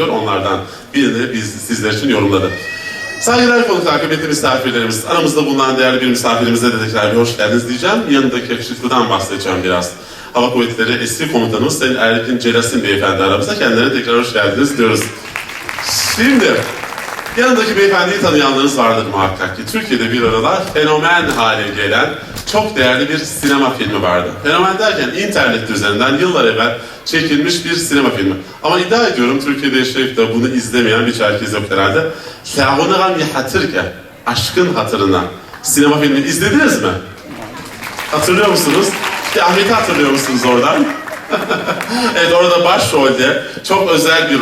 Onlardan birini biz sizler için yorumladık. Saygıdeğer konuklar, kıymetli misafirlerimiz, aramızda bulunan değerli bir misafirimize de tekrar bir hoş geldiniz diyeceğim. Yanındaki yakışıklıdan bahsedeceğim biraz. Hava Kuvvetleri eski komutanımız Sayın Erkin Celasin Beyefendi aramızda. Kendilerine tekrar hoş geldiniz diyoruz. Şimdi, yanındaki beyefendiyi tanıyanlarınız vardır muhakkak ki. Türkiye'de bir aralar fenomen hale gelen çok değerli bir sinema filmi vardı. Fenomen derken internet üzerinden yıllar evvel çekilmiş bir sinema filmi. Ama iddia ediyorum Türkiye'de yaşayıp da bunu izlemeyen bir herkes yok herhalde. Sâhûnâ bir hatırke, aşkın hatırına sinema filmini izlediniz mi? Hatırlıyor musunuz? İşte Ahmet'i hatırlıyor musunuz oradan? Evet, orada başrolde çok özel bir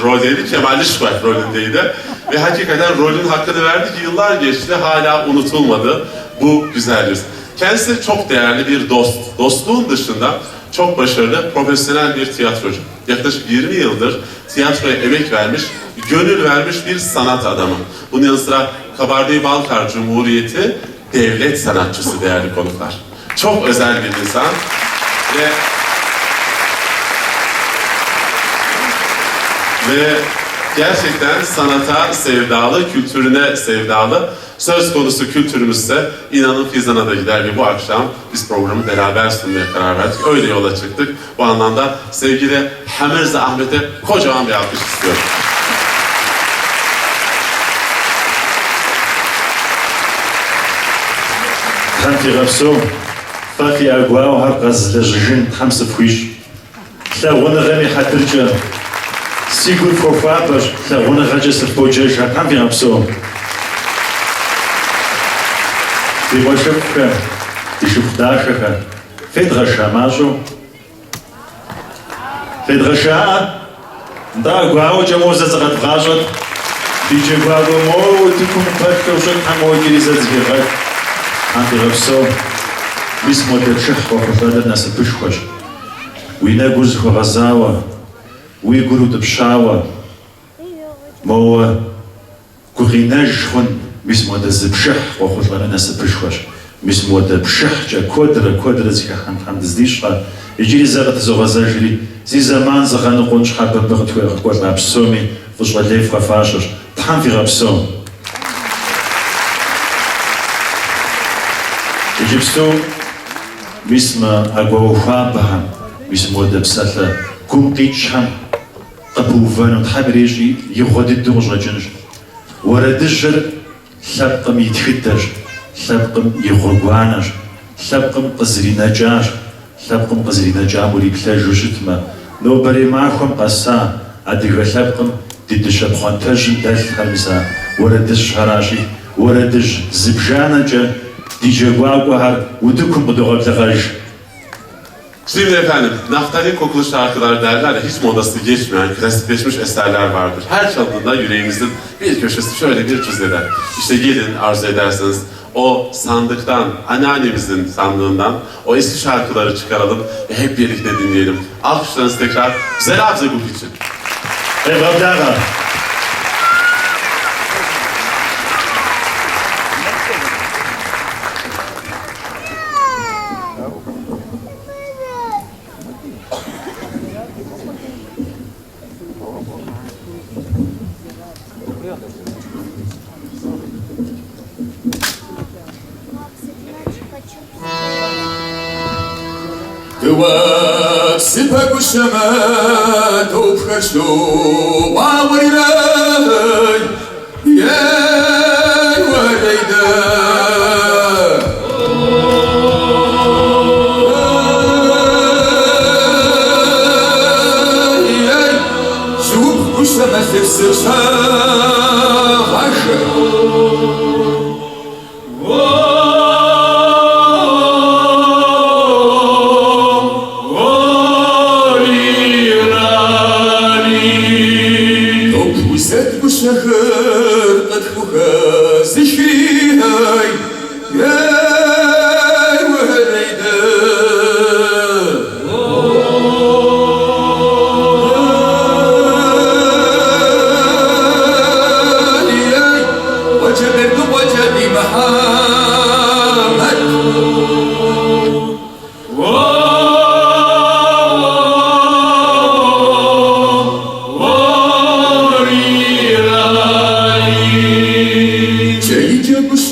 roldeydi. Kemal İşbak rolündeydi. Ve hakikaten rolün hakkını verdi ki yıllar geçti, hala unutulmadı bu güzel yüz. Kendisi çok değerli bir dost. Dostluğun dışında çok başarılı, profesyonel bir tiyatrocu. Yaklaşık 20 yıldır tiyatroya emek vermiş, gönül vermiş bir sanat adamı. Bunun yanı sıra Kabardey-Balkar Cumhuriyeti devlet sanatçısı değerli konuklar. Çok özel bir insan ve gerçekten sanata sevdalı, kültürüne sevdalı. Söz konusu kültürümüzse inanın Fizan'a da gider ve bu akşam biz programı beraber sunmaya karar verdik. Öyle yola çıktık. Bu anlamda sevgili Hamirza Ahmet'e kocaman bir alkış istiyorum. Tanti Rapso, Fatih Agua, Harkaz Lejin, Hamsa Fuiş, Tlağını Remi Hatırca, Sigur Fofabar, Tlağını Racesir Boceja, Tanti Rapso. Дивошевка, Дишуфташеха, Федраша Мажо, Федраша, да, Гуао Джамоза Загадважат, Диджи Гуаго Моу, Тикум Пашкошек, Хамо Гиризацвират, Антирапсо, Бисмотерших, Хохоталя Насапышхош, Уина Гузхогазава, Уигуру Тапшава, Моа, Куринажхон, Бисмота Зипших, Хохоталя Насапышхош, Бисмота Пшихча, Кодра Зихахан Хамдздишха, Иджири Загат Зогазажили, Зизаман Захану Кончха Бабахтуя, Кодра Псоми, Фужвалев Хафашош, Танфирапсо. Египсту мисма агоухабаха мисмота Псатла Кумтичхам Капувану Тхабрежи Йогоди Дужаджинж Уарадыжр Лапкам Итхитаж Лапкам Йогургуанаж Лапкам Казринаджаш Лапкам Казринаджамури Плажужитма Но Баримахам Каса Адига Лапкам Дидишабхантажин Дал Хамза Уарадыж Хараши Уарадыж Зибжанаджа Şimdi efendim, naftalin kokulu şarkılar derler ya, hiç modası geçmeyen, klasikleşmiş eserler vardır. Her çaldığında yüreğimizin bir köşesi şöyle bir cız eder. İşte gelin arzu ederseniz o sandıktan, anneannemizin sandığından o eski şarkıları çıkaralım ve hep birlikte dinleyelim. Alkışlarınızı tekrar Zerab Zeguk için. Eyvallah. Сипаку шама топхашу маврилай ей варейда ей шуп кушама сепсерша ваша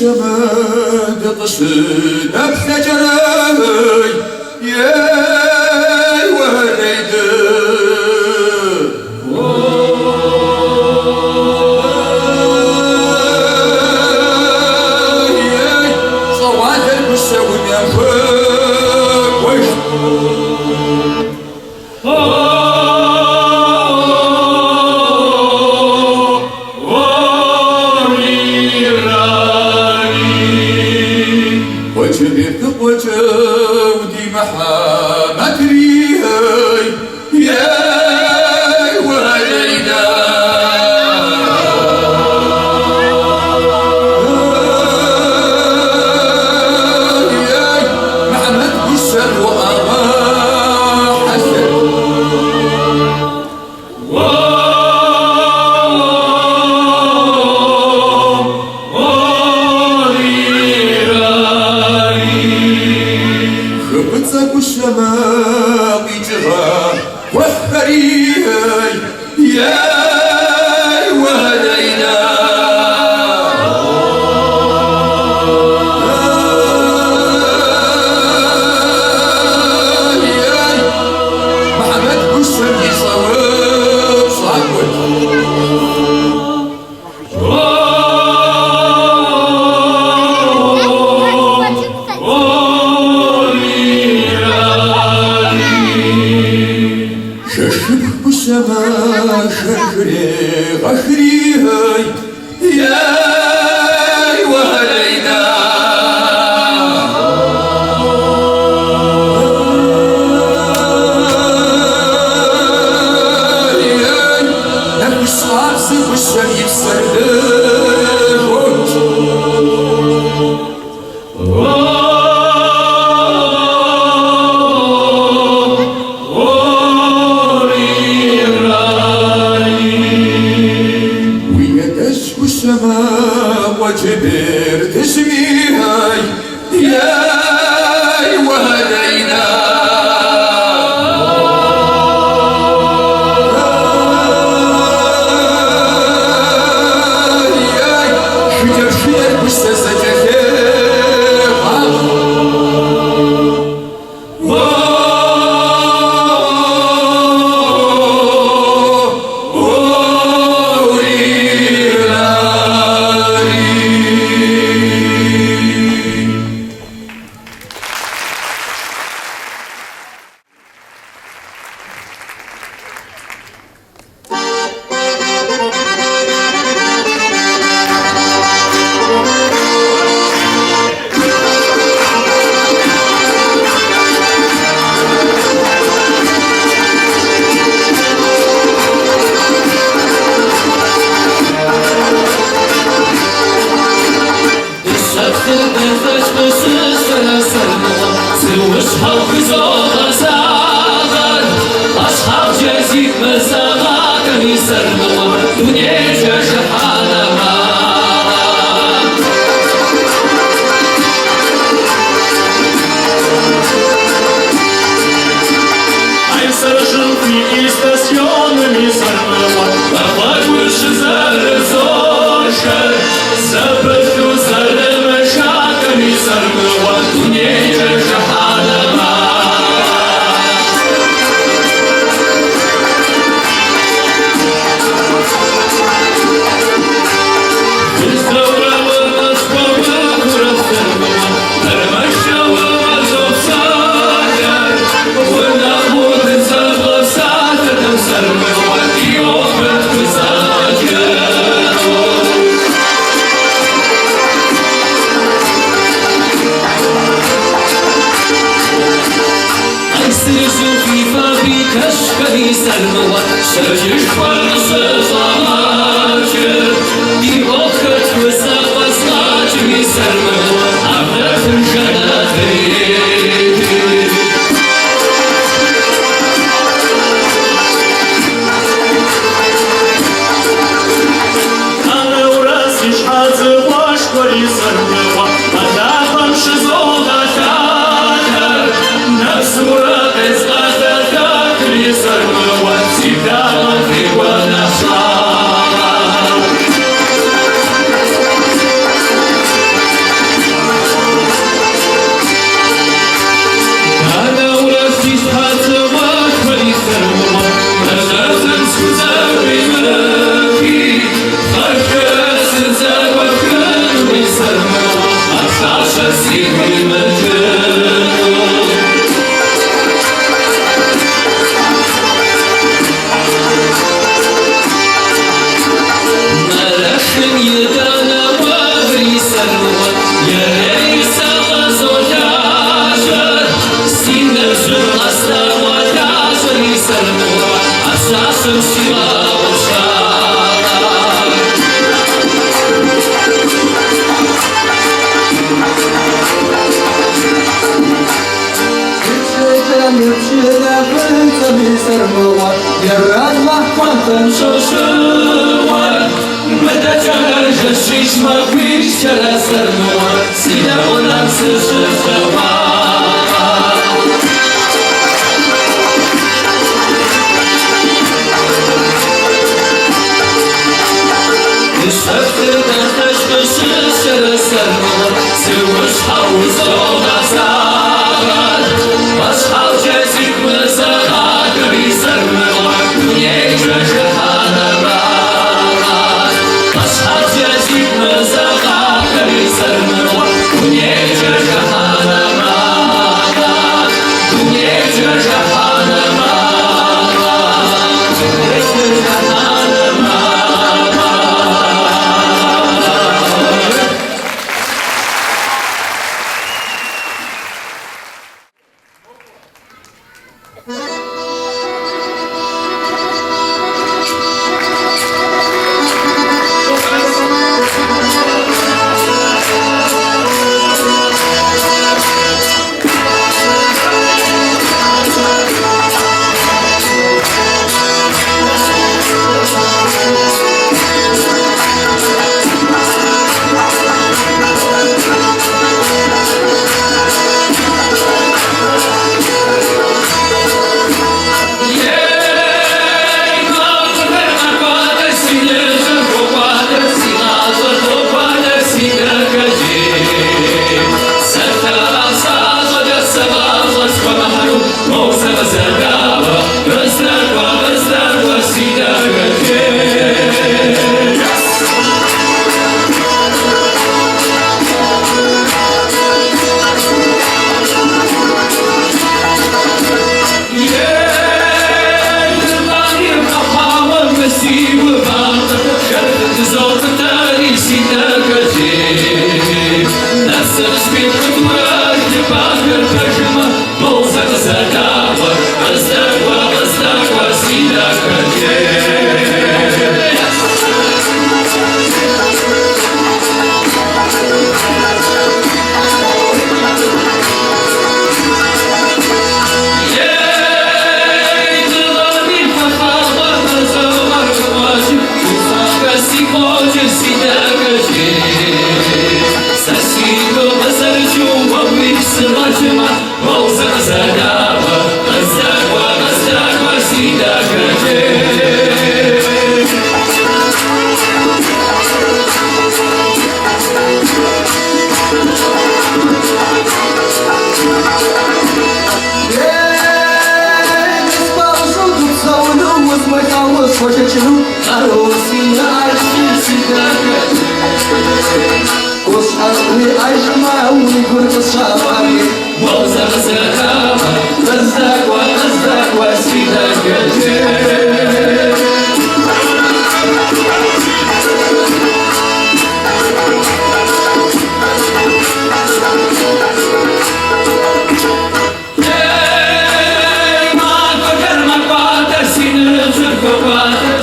الشمال طشد بخجري يا وليد صوات المساوي ينفق وش وجبت وجودي محا مدري يا وليدا محمد بشر وأبا حسن خبزك الشماء جرى وحري يا ولينا محمد بشر يصوت صعب ششبك بالسماء شخري غخري يا وليدا لك الصعب سيف الشريف سردوش السماء وجبر تسميها يا ولينا شجر شجر مستسجد zernuła, zginęło nam życzyła. Szefty dęteśmy się zernuła, syłysz hałus do nas zabrać. Wasz hałdzie zikły zeragry zernuła, nie grzeje hanabrać. Wasz hałdzie zikły zeragry zernuła, nie grzeje hanabrać. Nie grzeje hanabrać, nie grzeje hanabrać.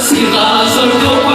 Sila zorgo